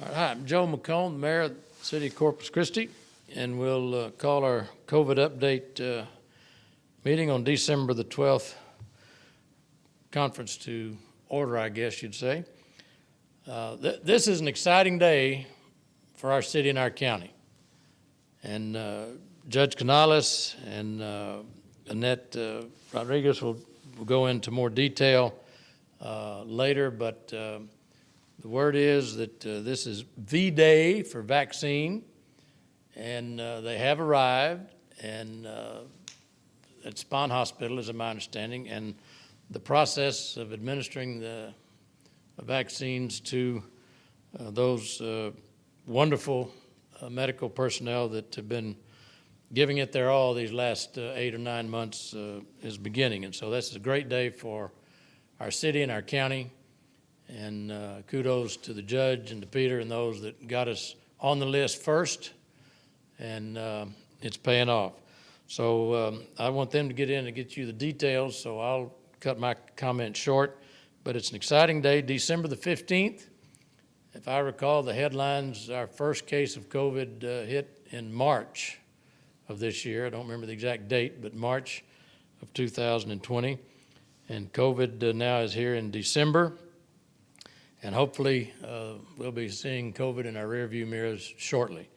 All right, I'm Joe McComb, Mayor of the City of Corpus Christi, and we'll call our COVID update meeting on December the 12th conference to order, I guess you'd say. This is an exciting day for our city and our county. And Judge Canales and Annette Rodriguez will go into more detail later, but the word is that this is the day for vaccine, and they have arrived, and at Spahn Hospital, is my understanding, and the process of administering the vaccines to those wonderful medical personnel that have been giving it their all these last 8 or 9 months is beginning. And so this is a great day for our city and our county. And kudos to the judge and to Peter and those that got us on the list first. And it's paying off. So I want them to get in and get you the details, so I'll cut my comment short. But it's an exciting day, December the 15th. If I recall the headlines, our first case of COVID hit in March of this year. I don't remember the exact date, but March of 2020. And COVID now is here in December. And hopefully we'll be seeing COVID in our rearview mirrors shortly.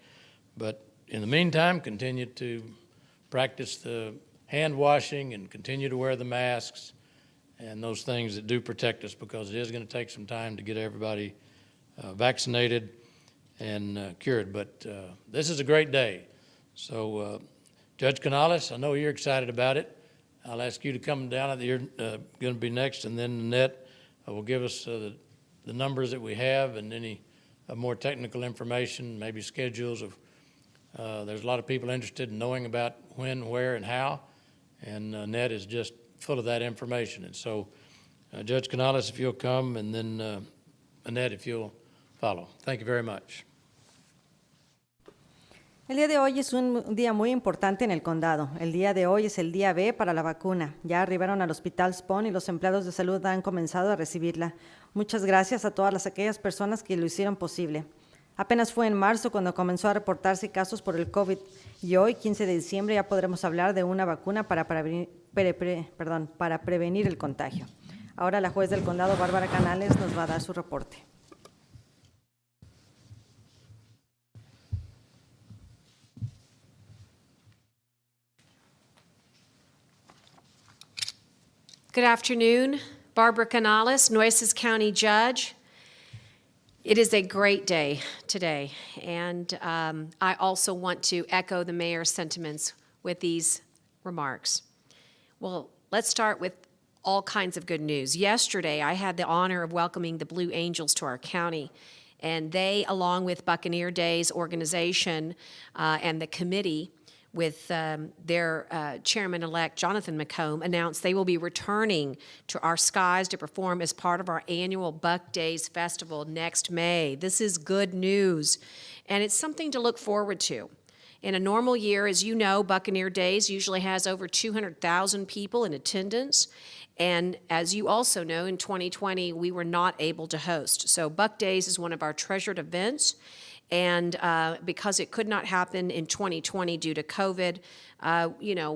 But in the meantime, continue to practice the hand washing and continue to wear the masks and those things that do protect us, because it is going to take some time to get everybody vaccinated and cured. But this is a great day. So Judge Canales, I know you're excited about it. I'll ask you to come down. You're going to be next, and then Annette will give us the numbers that we have and any more technical information, maybe schedules of, there's a lot of people interested in knowing about when, where, and how, and Annette is just full of that information. And so Judge Canales, if you'll come, and then Annette, if you'll follow. Thank you very much. El día de hoy es un día muy importante en el condado. El día de hoy es el día B para la vacuna. Ya arribaron al Hospital Spahn y los empleados de salud han comenzado a recibirla. Muchas gracias a todas aquellas personas que lo hicieron posible. Apenas fue en marzo cuando comenzó a reportarse casos por el COVID y hoy, 15 de diciembre, ya podremos hablar de una vacuna para prevenir el contagio. Ahora la juez del condado, Bárbara Canales, nos va a dar su reporte. Good afternoon, Barbara Canales, Nueces County Judge. It is a great day today, and I also want to echo the mayor's sentiments with these remarks. Well, let's start with all kinds of good news. Yesterday, I had the honor of welcoming the Blue Angels to our county, and they, along with Buccaneer Days organization and the committee, with their chairman-elect, Jonathan McComb, announced they will be returning to our skies to perform as part of our annual Buck Days Festival next May. This is good news, and it's something to look forward to. In a normal year, as you know, Buccaneer Days usually has over 200,000 people in attendance, and as you also know, in 2020, we were not able to host. So Buck Days is one of our treasured events, and because it could not happen in 2020 due to COVID,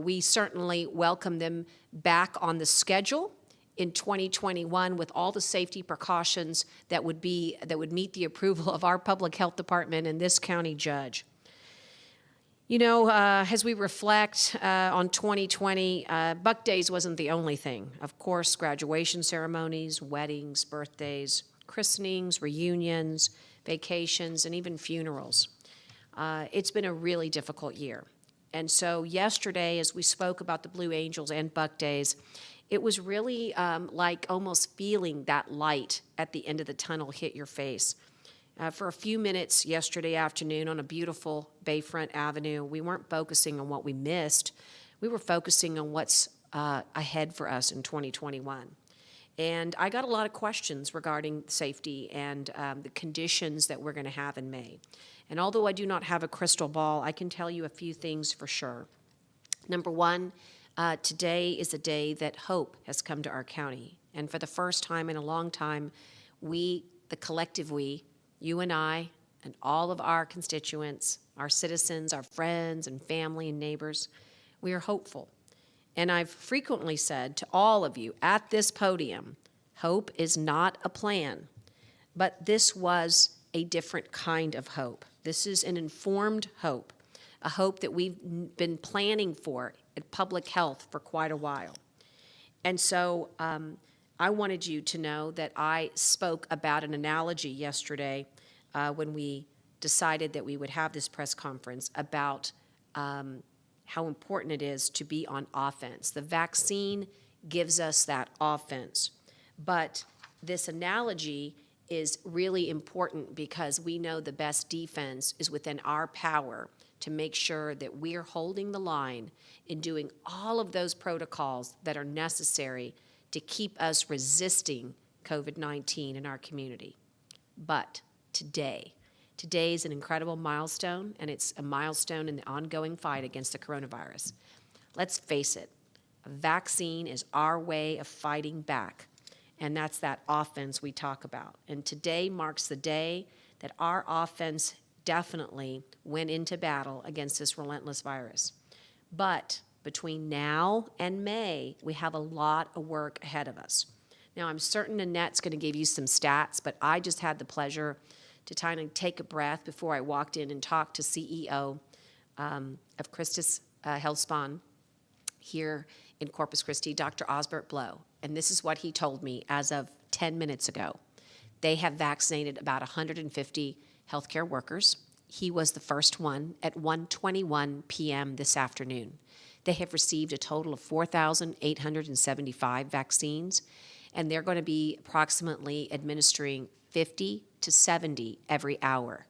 we certainly welcome them back on the schedule in 2021 with all the safety precautions that would meet the approval of our public health department and this county judge. As we reflect on 2020, Buck Days wasn't the only thing. Of course, graduation ceremonies, weddings, birthdays, christenings, reunions, vacations, and even funerals. It's been a really difficult year. And so yesterday, as we spoke about the Blue Angels and Buck Days, it was really like almost feeling that light at the end of the tunnel hit your face. For a few minutes yesterday afternoon on a beautiful Bayfront Avenue, we weren't focusing on what we missed. We were focusing on what's ahead for us in 2021. And I got a lot of questions regarding safety and the conditions that we're going to have in May. And although I do not have a crystal ball, I can tell you a few things for sure. Number one, today is a day that hope has come to our county. And for the first time in a long time, we, the collective we, you and I, and all of our constituents, our citizens, our friends and family and neighbors, we are hopeful. And I've frequently said to all of you at this podium, hope is not a plan, but this was a different kind of hope. This is an informed hope, a hope that we've been planning for at public health for quite a while. And so I wanted you to know that I spoke about an analogy yesterday when we decided that we would have this press conference about how important it is to be on offense. The vaccine gives us that offense. But this analogy is really important because we know the best defense is within our power to make sure that we're holding the line in doing all of those protocols that are necessary to keep us resisting COVID-19 in our community. But today is an incredible milestone, and it's a milestone in the ongoing fight against the coronavirus. Let's face it, a vaccine is our way of fighting back, and that's that offense we talk about. And today marks the day that our offense definitely went into battle against this relentless virus. But between now and May, we have a lot of work ahead of us. Now, I'm certain Annette's going to give you some stats, but I just had the pleasure to kind of take a breath before I walked in and talked to CEO of Christi Health Spawn here in Corpus Christi, Dr. Osbert Blow. And this is what he told me as of 10 minutes ago. They have vaccinated about 150 healthcare workers. He was the first one at 1:21 p.m. this afternoon. They have received a total of 4,875 vaccines, and they're going to be approximately administering 50 to 70 every hour.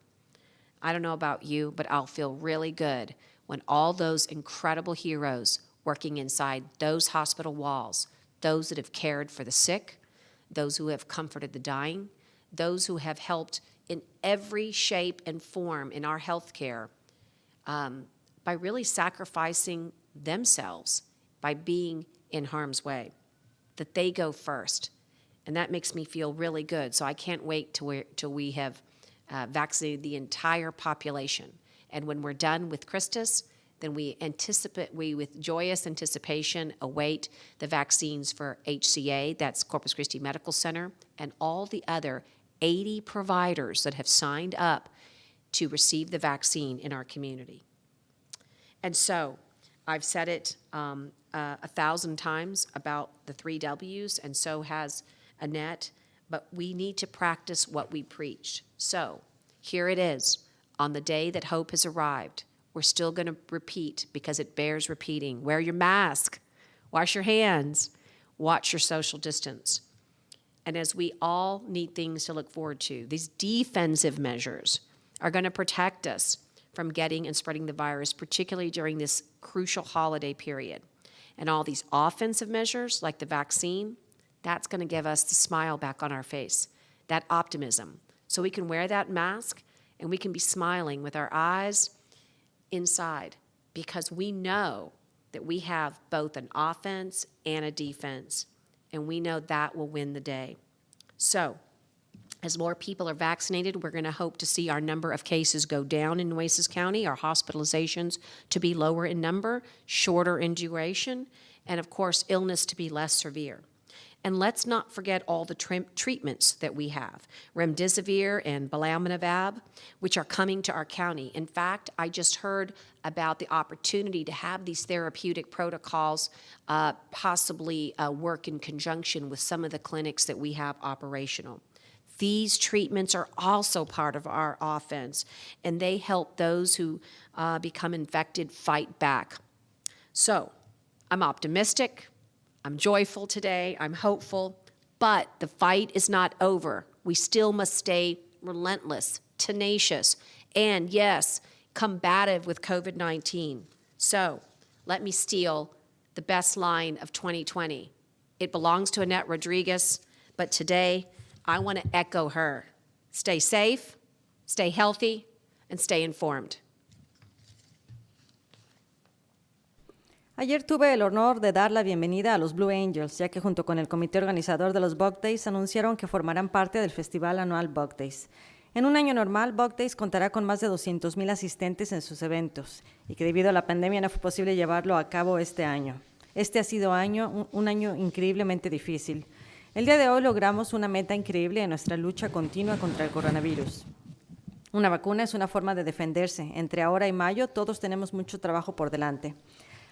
I don't know about you, but I'll feel really good when all those incredible heroes working inside those hospital walls, those that have cared for the sick, those who have comforted the dying, those who have helped in every shape and form in our healthcare by really sacrificing themselves by being in harm's way, that they go first. And that makes me feel really good. So I can't wait till we have vaccinated the entire population. And when we're done with Christus, then we with joyous anticipation await the vaccines for HCA, that's Corpus Christi Medical Center, and all the other 80 providers that have signed up to receive the vaccine in our community. And so I've said it 1,000 times about the 3 W's, and so has Annette, but we need to practice what we preach. So here it is. On the day that hope has arrived, we're still going to repeat because it bears repeating. Wear your mask, wash your hands, watch your social distance. And as we all need things to look forward to, these defensive measures are going to protect us from getting and spreading the virus, particularly during this crucial holiday period. And all these offensive measures, like the vaccine, that's going to give us the smile back on our face, that optimism. So we can wear that mask and we can be smiling with our eyes inside because we know that we have both an offense and a defense, and we know that will win the day. So as more people are vaccinated, we're going to hope to see our number of cases go down in Nueces County, our hospitalizations to be lower in number, shorter in duration, and of course, illness to be less severe. And let's not forget all the treatments that we have, remdesivir and belamimab, which are coming to our county. In fact, I just heard about the opportunity to have these therapeutic protocols possibly work in conjunction with some of the clinics that we have operational. These treatments are also part of our offense, and they help those who become infected fight back. So I'm optimistic. I'm joyful today, I'm hopeful, but the fight is not over. We still must stay relentless, tenacious, and yes, combative with COVID-19. So let me steal the best line of 2020. It belongs to Annette Rodriguez, but today I want to echo her. Stay safe, stay healthy, and stay informed. Ayer tuve el honor de dar la bienvenida a los Blue Angels, ya que junto con el comité organizador de los Bug Days anunciaron que formarán parte del festival anual Bug Days. En un año normal, Bug Days contará con más de 200,000 asistentes en sus eventos y que debido a la pandemia no fue posible llevarlo a cabo este año. Este ha sido un año increíblemente difícil. El día de hoy logramos una meta increíble en nuestra lucha continua contra el coronavirus. Una vacuna es una forma de defenderse. Entre ahora y mayo, todos tenemos mucho trabajo por delante.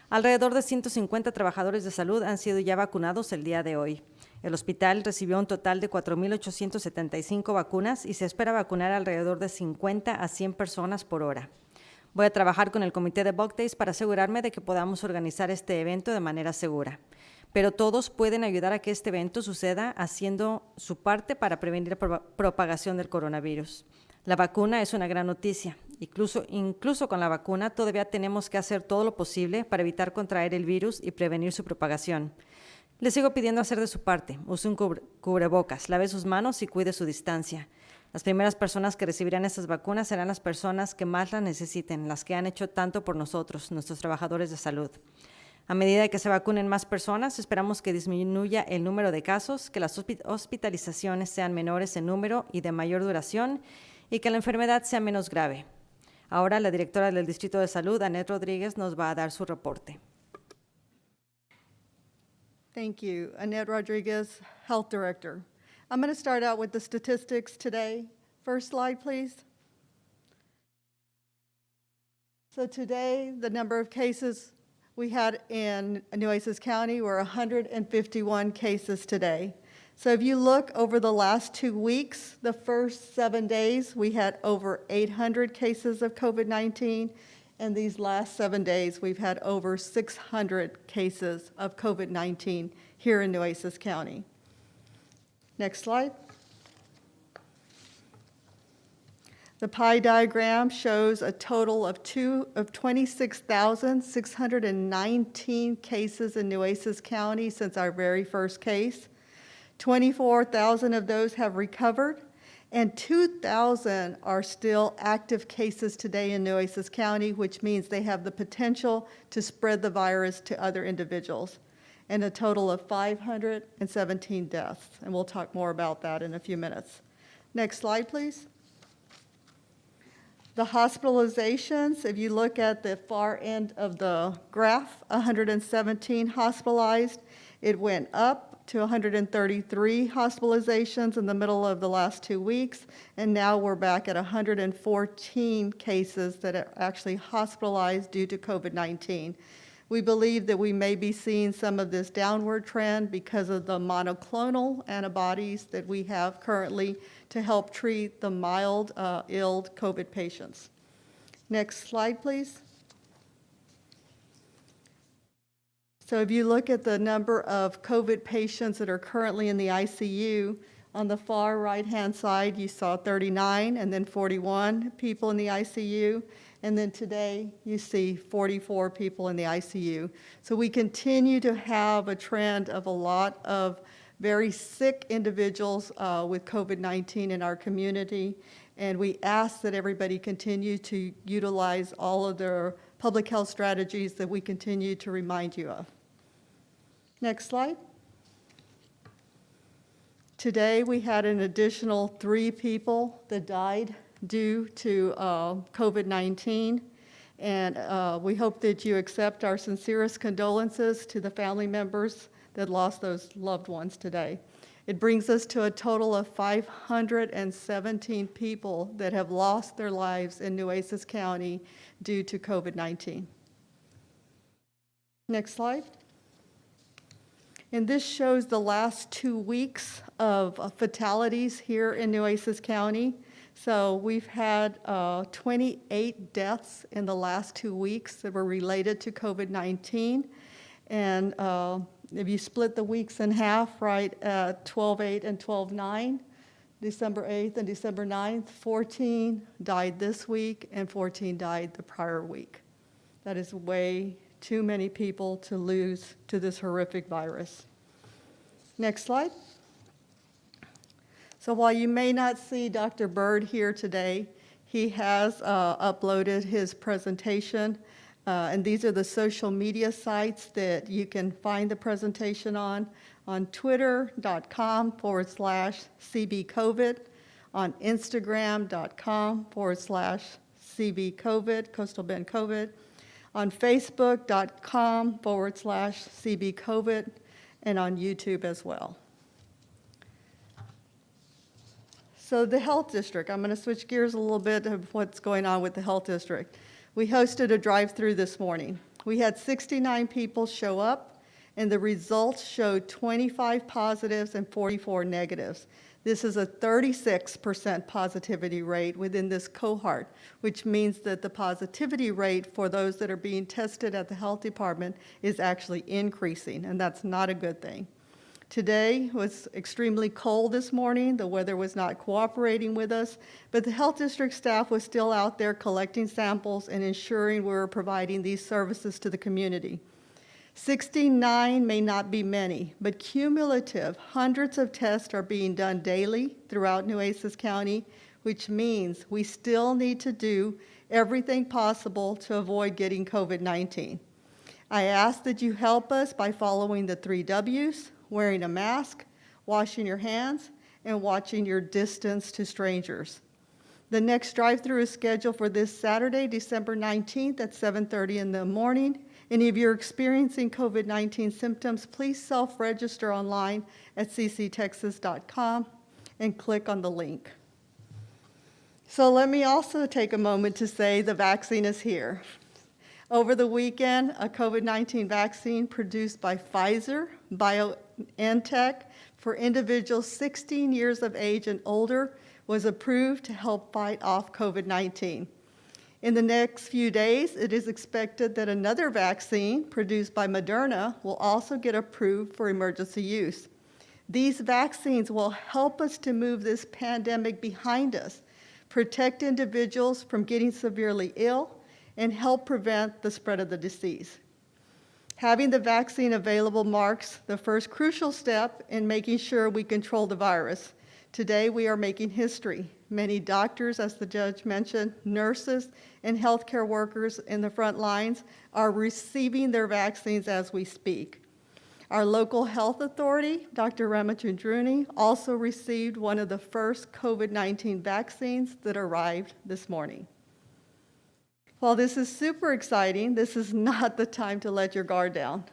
Alrededor de 150 trabajadores de salud han sido ya vacunados el día de hoy. El hospital recibió un total de 4,875 vacunas y se espera vacunar alrededor de 50 a 100 personas por hora. Voy a trabajar con el comité de Bug Days para asegurarme de que podamos organizar este evento de manera segura. Pero todos pueden ayudar a que este evento suceda haciendo su parte para prevenir la propagación del coronavirus. La vacuna es una gran noticia. Incluso con la vacuna todavía tenemos que hacer todo lo posible para evitar contraer el virus y prevenir su propagación. Les sigo pidiendo hacer de su parte. Use un cubrebocas, lave sus manos y cuide su distancia. Las primeras personas que recibirán estas vacunas serán las personas que más las necesiten, las que han hecho tanto por nosotros, nuestros trabajadores de salud. A medida que se vacunen más personas, esperamos que disminuya el número de casos, que las hospitalizaciones sean menores en número y de mayor duración, y que la enfermedad sea menos grave. Ahora la directora del Distrito de Salud, Annette Rodríguez, nos va a dar su reporte. Thank you. Annette Rodriguez, Health Director. I'm going to start out with the statistics today. First slide, please. So today, the number of cases we had in Nueces County were 151 cases today. So if you look over the last 2 weeks, the first 7 days, we had over 800 cases of COVID-19. And these last 7 days, we've had over 600 cases of COVID-19 here in Nueces County. Next slide. The pie diagram shows a total of 26,619 cases in Nueces County since our very first case. 24,000 of those have recovered, and 2,000 are still active cases today in Nueces County, which means they have the potential to spread the virus to other individuals, and a total of 517 deaths. And we'll talk more about that in a few minutes. Next slide, please. The hospitalizations, if you look at the far end of the graph, 117 hospitalized. It went up to 133 hospitalizations in the middle of the last 2 weeks, and now we're back at 114 cases that are actually hospitalized due to COVID-19. We believe that we may be seeing some of this downward trend because of the monoclonal antibodies that we have currently to help treat the mild, ill COVID patients. Next slide, please. So if you look at the number of COVID patients that are currently in the ICU, on the far right-hand side, you saw 39 and then 41 people in the ICU. And then today, you see 44 people in the ICU. So we continue to have a trend of a lot of very sick individuals with COVID-19 in our community. And we ask that everybody continue to utilize all of their public health strategies that we continue to remind you of. Next slide. Today, we had an additional 3 people that died due to COVID-19, and we hope that you accept our sincerest condolences to the family members that lost those loved ones today. It brings us to a total of 517 people that have lost their lives in Nueces County due to COVID-19. Next slide. And this shows the last 2 weeks of fatalities here in Nueces County. So we've had 28 deaths in the last 2 weeks that were related to COVID-19. And if you split the weeks in half, right, at 12/8 and 12/9, December 8th and December 9th, 14 died this week and 14 died the prior week. That is way too many people to lose to this horrific virus. Next slide. So while you may not see Dr. Bird here today, he has uploaded his presentation, and these are the social media sites that you can find the presentation on twitter.com/CBCOVID, on Instagram.com/CBCOVID, Coastal Bend COVID, on Facebook.com/CBCOVID, and on YouTube as well. So the Health District, I'm going to switch gears a little bit of what's going on with the Health District. We hosted a drive-through this morning. We had 69 people show up, and the results showed 25 positives and 44 negatives. This is a 36% positivity rate within this cohort, which means that the positivity rate for those that are being tested at the health department is actually increasing, and that's not a good thing. Today was extremely cold this morning. The weather was not cooperating with us, but the health district staff was still out there collecting samples and ensuring we were providing these services to the community. 69 may not be many, but cumulative, hundreds of tests are being done daily throughout Nueces County, which means we still need to do everything possible to avoid getting COVID-19. I ask that you help us by following the 3 W's, wearing a mask, washing your hands, and watching your distance to strangers. The next drive-through is scheduled for this Saturday, December 19th at 7:30 in the morning. And if you're experiencing COVID-19 symptoms, please self-register online at cctexas.com and click on the link. So let me also take a moment to say the vaccine is here. Over the weekend, a COVID-19 vaccine produced by Pfizer, BioNTech, for individuals 16 years of age and older was approved to help fight off COVID-19. In the next few days, it is expected that another vaccine produced by Moderna will also get approved for emergency use. These vaccines will help us to move this pandemic behind us, protect individuals from getting severely ill, and help prevent the spread of the disease. Having the vaccine available marks the first crucial step in making sure we control the virus. Today, we are making history. Many doctors, as the judge mentioned, nurses, and healthcare workers in the front lines are receiving their vaccines as we speak. Our local health authority, Dr. Ramachandruni, also received one of the first COVID-19 vaccines that arrived this morning. While this is super exciting, this is not the time to let your guard down.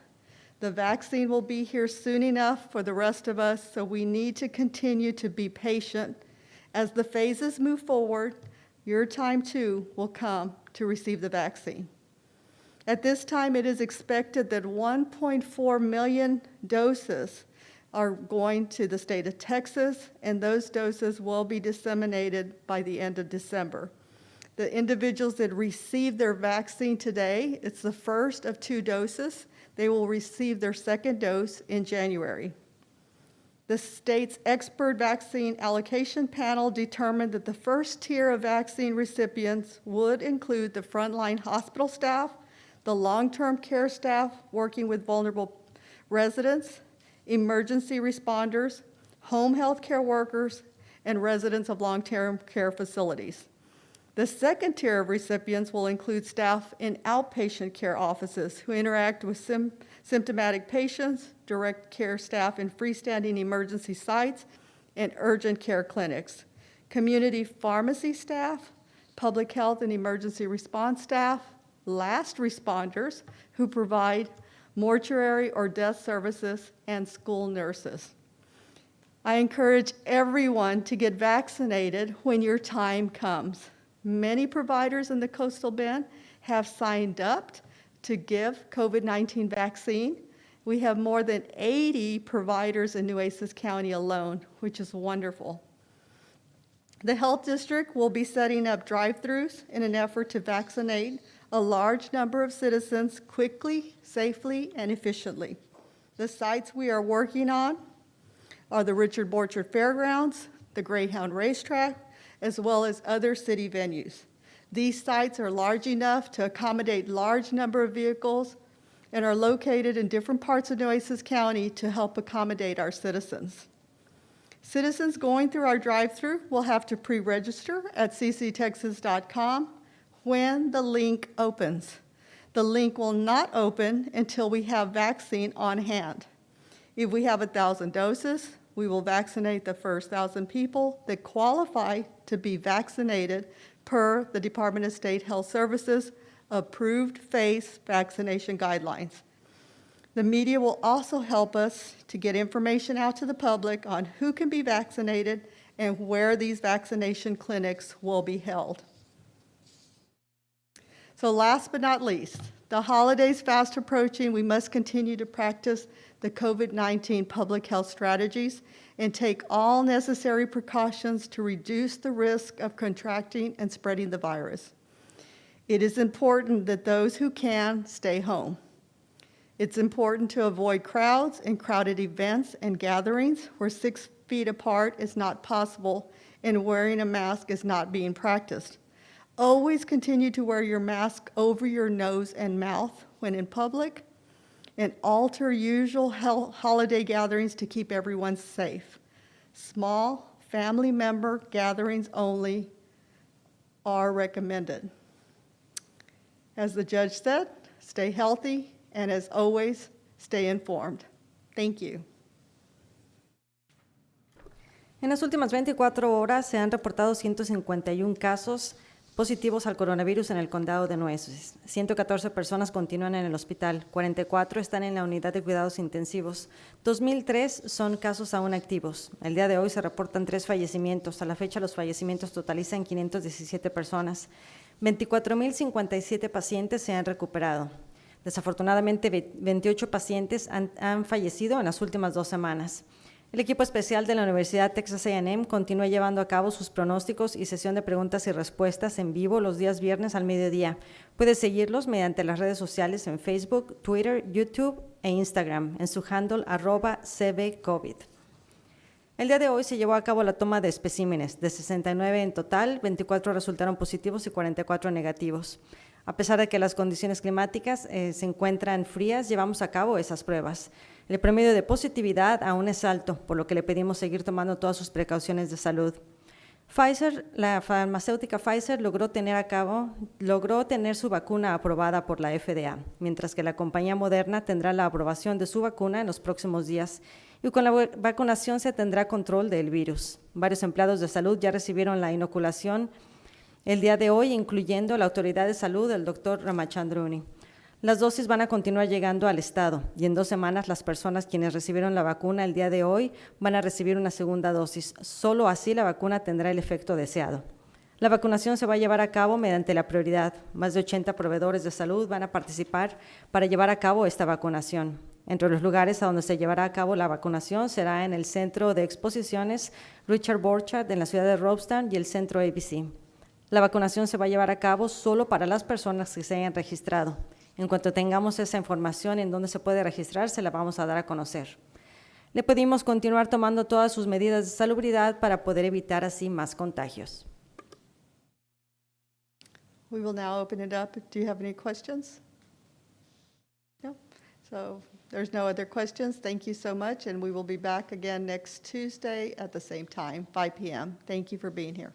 The vaccine will be here soon enough for the rest of us, so we need to continue to be patient. As the phases move forward, your time too will come to receive the vaccine. At this time, it is expected that 1.4 million doses are going to the state of Texas, and those doses will be disseminated by the end of December. The individuals that receive their vaccine today, it's the first of 2 doses. They will receive their second dose in January. The state's expert vaccine allocation panel determined that the first tier of vaccine recipients would include the frontline hospital staff, the long-term care staff working with vulnerable residents, emergency responders, home health care workers, and residents of long-term care facilities. The second tier of recipients will include staff in outpatient care offices who interact with symptomatic patients, direct care staff in freestanding emergency sites, and urgent care clinics, community pharmacy staff, public health and emergency response staff, last responders who provide mortuary or death services, and school nurses. I encourage everyone to get vaccinated when your time comes. Many providers in the Coastal Bend have signed up to give COVID-19 vaccine. We have more than 80 providers in Nueces County alone, which is wonderful. The health district will be setting up drive-thrus in an effort to vaccinate a large number of citizens quickly, safely, and efficiently. The sites we are working on are the Richard Borchard Fairgrounds, the Greyhound Racetrack, as well as other city venues. These sites are large enough to accommodate large number of vehicles and are located in different parts of Nueces County to help accommodate our citizens. Citizens going through our drive-thru will have to pre-register at cctexas.com when the link opens. The link will not open until we have vaccine on hand. If we have 1,000 doses, we will vaccinate the first 1,000 people that qualify to be vaccinated per the Department of State Health Services approved phase vaccination guidelines. The media will also help us to get information out to the public on who can be vaccinated and where these vaccination clinics will be held. So last but not least, the holidays fast approaching, we must continue to practice the COVID-19 public health strategies and take all necessary precautions to reduce the risk of contracting and spreading the virus. It is important that those who can stay home. It's important to avoid crowds and crowded events and gatherings where 6 feet apart is not possible and wearing a mask is not being practiced. Always continue to wear your mask over your nose and mouth when in public, and alter usual holiday gatherings to keep everyone safe. Small family member gatherings only are recommended. As the judge said, stay healthy, and as always, stay informed. Thank you. En las últimas 24 horas se han reportado 151 casos positivos al coronavirus en el condado de Nueces. 114 personas continúan en el hospital, 44 están en la unidad de cuidados intensivos, 2,003 son casos aún activos. El día de hoy se reportan 3 fallecimientos. A la fecha los fallecimientos totalizan 517 personas. 24,057 pacientes se han recuperado. Desafortunadamente, 28 pacientes han fallecido en las últimas 2 semanas. El equipo especial de la Universidad Texas A&M continúa llevando a cabo sus pronósticos y sesión de preguntas y respuestas en vivo los días viernes al mediodía. Puede seguirlos mediante las redes sociales en Facebook, Twitter, YouTube e Instagram en su handle @cbcovid. El día de hoy se llevó a cabo la toma de especímenes. De 69 en total, 24 resultaron positivos y 44 negativos. A pesar de que las condiciones climáticas se encuentran frías, llevamos a cabo esas pruebas. El promedio de positividad aún es alto, por lo que le pedimos seguir tomando todas sus precauciones de salud. Pfizer, la farmacéutica Pfizer logró tener su vacuna aprobada por la FDA, mientras que la compañía Moderna tendrá la aprobación de su vacuna en los próximos días. Y con la vacunación se tendrá control del virus. Varios empleados de salud ya recibieron la inoculación el día de hoy, incluyendo la autoridad de salud del Dr. Ramachandruni. Las dosis van a continuar llegando al estado y en 2 semanas las personas quienes recibieron la vacuna el día de hoy van a recibir una segunda dosis. Solo así la vacuna tendrá el efecto deseado. La vacunación se va a llevar a cabo mediante la prioridad. Más de 80 proveedores de salud van a participar para llevar a cabo esta vacunación. Entre los lugares a donde se llevará a cabo la vacunación será en el Centro de Exposiciones Richard Borchardt en la ciudad de Robstown y el Centro ABC. La vacunación se va a llevar a cabo solo para las personas que se hayan registrado. En cuanto tengamos esa información en dónde se puede registrar, se la vamos a dar a conocer. Le pedimos continuar tomando todas sus medidas de salubridad para poder evitar así más contagios. We will now open it up. Do you have any questions? No? So there's no other questions. Thank you so much, and we will be back again next Tuesday at the same time, 5 p.m. Thank you for being here.